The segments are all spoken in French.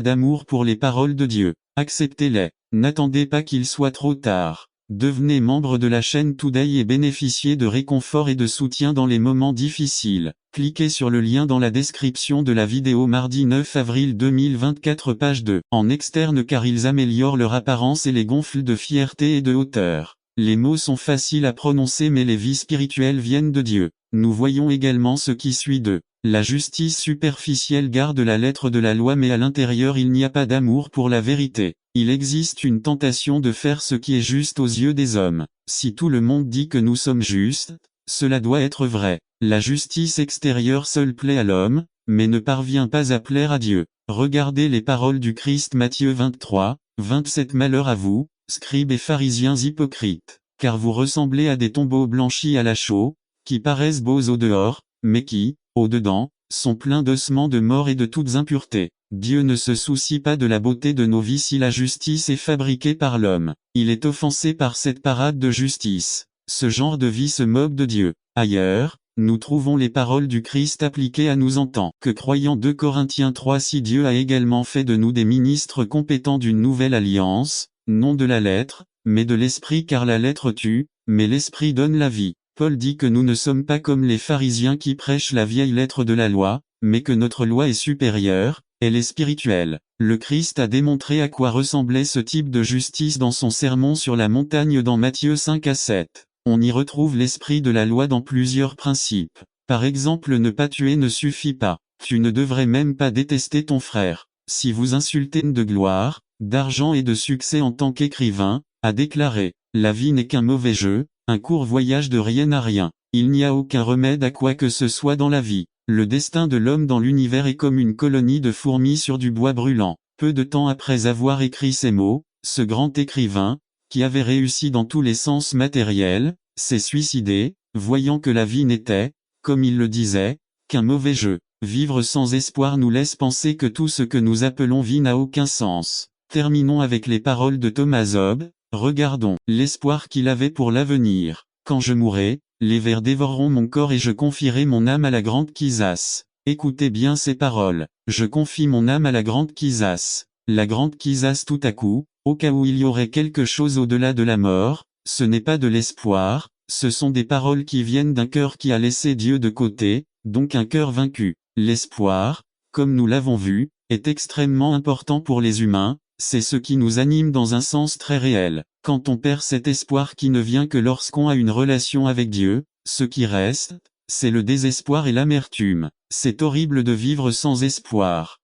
d'amour pour les paroles de Dieu. Acceptez-les. N'attendez pas qu'il soit trop tard. Devenez membre de la chaîne Today et bénéficiez de réconfort et de soutien dans les moments difficiles. Cliquez sur le lien dans la description de la vidéo mardi 9 avril 2024 page 2. En externe car ils améliorent leur apparence et les gonflent de fierté et de hauteur. Les mots sont faciles à prononcer mais les vies spirituelles viennent de Dieu. Nous voyons également ce qui suit d'eux. La justice superficielle garde la lettre de la loi mais à l'intérieur il n'y a pas d'amour pour la vérité. Il existe une tentation de faire ce qui est juste aux yeux des hommes. Si tout le monde dit que nous sommes justes, cela doit être vrai. La justice extérieure seule plaît à l'homme, mais ne parvient pas à plaire à Dieu. Regardez les paroles du Christ Matthieu 23, 27 Malheur à vous, scribes et pharisiens hypocrites, car vous ressemblez à des tombeaux blanchis à la chaux, qui paraissent beaux au dehors, mais qui, au dedans, sont pleins d'ossements de mort et de toutes impuretés. Dieu ne se soucie pas de la beauté de nos vies si la justice est fabriquée par l'homme. Il est offensé par cette parade de justice. Ce genre de vie se moque de Dieu. Ailleurs, nous trouvons les paroles du Christ appliquées à nous en tant que croyants. 2 Corinthiens 3 Si Dieu a également fait de nous des ministres compétents d'une nouvelle alliance, non de la lettre, mais de l'esprit car la lettre tue, mais l'esprit donne la vie. Paul dit que nous ne sommes pas comme les pharisiens qui prêchent la vieille lettre de la loi, mais que notre loi est supérieure, elle est spirituelle. Le Christ a démontré à quoi ressemblait ce type de justice dans son sermon sur la montagne dans Matthieu 5 à 7. On y retrouve l'esprit de la loi dans plusieurs principes. Par exemple, ne pas tuer ne suffit pas. Tu ne devrais même pas détester ton frère. Si vous insultez de gloire, d'argent et de succès en tant qu'écrivain, a déclaré, la vie n'est qu'un mauvais jeu, un court voyage de rien à rien. Il n'y a aucun remède à quoi que ce soit dans la vie. Le destin de l'homme dans l'univers est comme une colonie de fourmis sur du bois brûlant. Peu de temps après avoir écrit ces mots, ce grand écrivain, qui avait réussi dans tous les sens matériels, s'est suicidé, voyant que la vie n'était, comme il le disait, qu'un mauvais jeu. Vivre sans espoir nous laisse penser que tout ce que nous appelons vie n'a aucun sens. Terminons avec les paroles de Thomas Hobbes. Regardons l'espoir qu'il avait pour l'avenir. Quand je mourrai, les vers dévoreront mon corps et je confierai mon âme à la grande Quisas. Écoutez bien ces paroles. Je confie mon âme à la grande Quisas. La grande Quisas tout à coup, au cas où il y aurait quelque chose au-delà de la mort, ce n'est pas de l'espoir, ce sont des paroles qui viennent d'un cœur qui a laissé Dieu de côté, donc un cœur vaincu. L'espoir, comme nous l'avons vu, est extrêmement important pour les humains. C'est ce qui nous anime dans un sens très réel. Quand on perd cet espoir qui ne vient que lorsqu'on a une relation avec Dieu, ce qui reste, c'est le désespoir et l'amertume. C'est horrible de vivre sans espoir.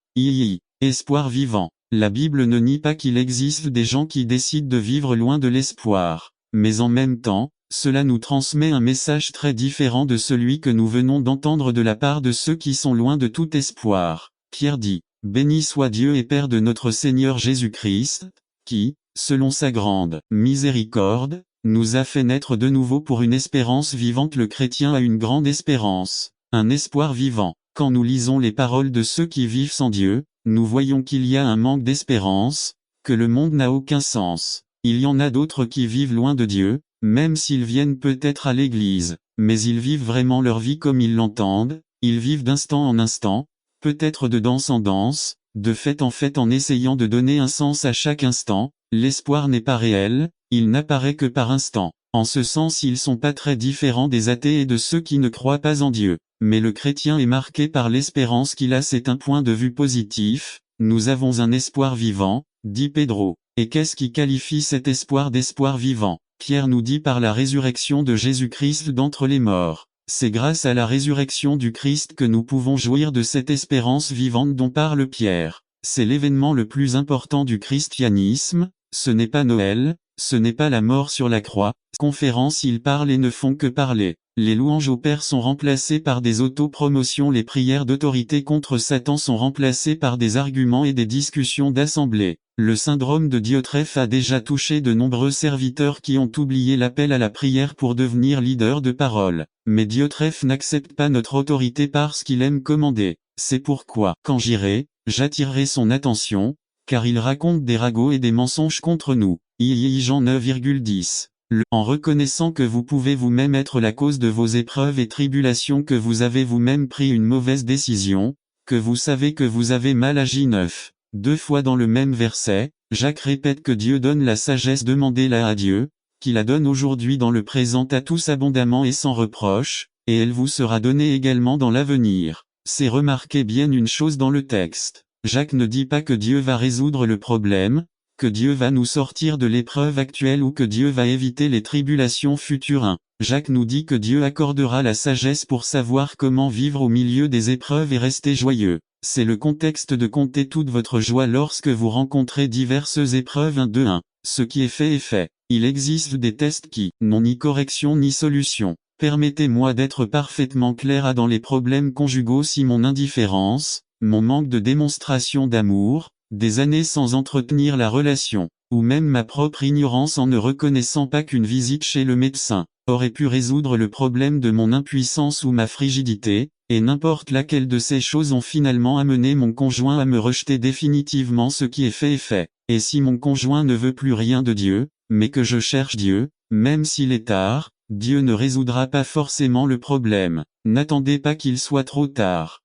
Espoir vivant. La Bible ne nie pas qu'il existe des gens qui décident de vivre loin de l'espoir. Mais en même temps, cela nous transmet un message très différent de celui que nous venons d'entendre de la part de ceux qui sont loin de tout espoir. Pierre dit, « Béni soit Dieu et Père de notre Seigneur Jésus-Christ, qui, selon sa grande miséricorde, nous a fait naître de nouveau pour une espérance vivante. » Le chrétien a une grande espérance, un espoir vivant. Quand nous lisons les paroles de ceux qui vivent sans Dieu, nous voyons qu'il y a un manque d'espérance, que le monde n'a aucun sens. Il y en a d'autres qui vivent loin de Dieu, même s'ils viennent peut-être à l'église, mais ils vivent vraiment leur vie comme ils l'entendent, ils vivent d'instant en instant, peut-être de danse en danse, de fête en fête en essayant de donner un sens à chaque instant. L'espoir n'est pas réel, il n'apparaît que par instant. En ce sens ils sont pas très différents des athées et de ceux qui ne croient pas en Dieu. Mais le chrétien est marqué par l'espérance qu'il a, c'est un point de vue positif. Nous avons un espoir vivant, dit Pedro. Et qu'est-ce qui qualifie cet espoir d'espoir vivant? Pierre nous dit par la résurrection de Jésus-Christ d'entre les morts. C'est grâce à la résurrection du Christ que nous pouvons jouir de cette espérance vivante dont parle Pierre. C'est l'événement le plus important du christianisme, ce n'est pas Noël, ce n'est pas la mort sur la croix. Conférences, ils parlent et ne font que parler. Les louanges au Père sont remplacées par des autopromotions, les prières d'autorité contre Satan sont remplacées par des arguments et des discussions d'assemblée. Le syndrome de Diotrephe a déjà touché de nombreux serviteurs qui ont oublié l'appel à la prière pour devenir leader de parole. Mais Diotrephe n'accepte pas notre autorité parce qu'il aime commander. C'est pourquoi, quand j'irai, j'attirerai son attention, car il raconte des ragots et des mensonges contre nous. Jean 9,10. En reconnaissant que vous pouvez vous-même être la cause de vos épreuves et tribulations, que vous avez vous-même pris une mauvaise décision, que vous savez que vous avez mal agi. 9. 2 fois dans le même verset, Jacques répète que Dieu donne la sagesse, demandez-la à Dieu, qui la donne aujourd'hui dans le présent à tous abondamment et sans reproche, et elle vous sera donnée également dans l'avenir. C'est remarquer bien une chose dans le texte. Jacques ne dit pas que Dieu va résoudre le problème, que Dieu va nous sortir de l'épreuve actuelle ou que Dieu va éviter les tribulations futures. Jacques nous dit que Dieu accordera la sagesse pour savoir comment vivre au milieu des épreuves et rester joyeux. C'est le contexte de compter toute votre joie lorsque vous rencontrez diverses épreuves. 1-2-1. Ce qui est fait est fait. Il existe des tests qui n'ont ni correction ni solution. Permettez-moi d'être parfaitement clair dans les problèmes conjugaux. Si mon indifférence, mon manque de démonstration d'amour, des années sans entretenir la relation, ou même ma propre ignorance en ne reconnaissant pas qu'une visite chez le médecin aurait pu résoudre le problème de mon impuissance ou ma frigidité, et n'importe laquelle de ces choses ont finalement amené mon conjoint à me rejeter définitivement. Ce qui est fait, et si mon conjoint ne veut plus rien de Dieu, mais que je cherche Dieu, même s'il est tard, Dieu ne résoudra pas forcément le problème. N'attendez pas qu'il soit trop tard.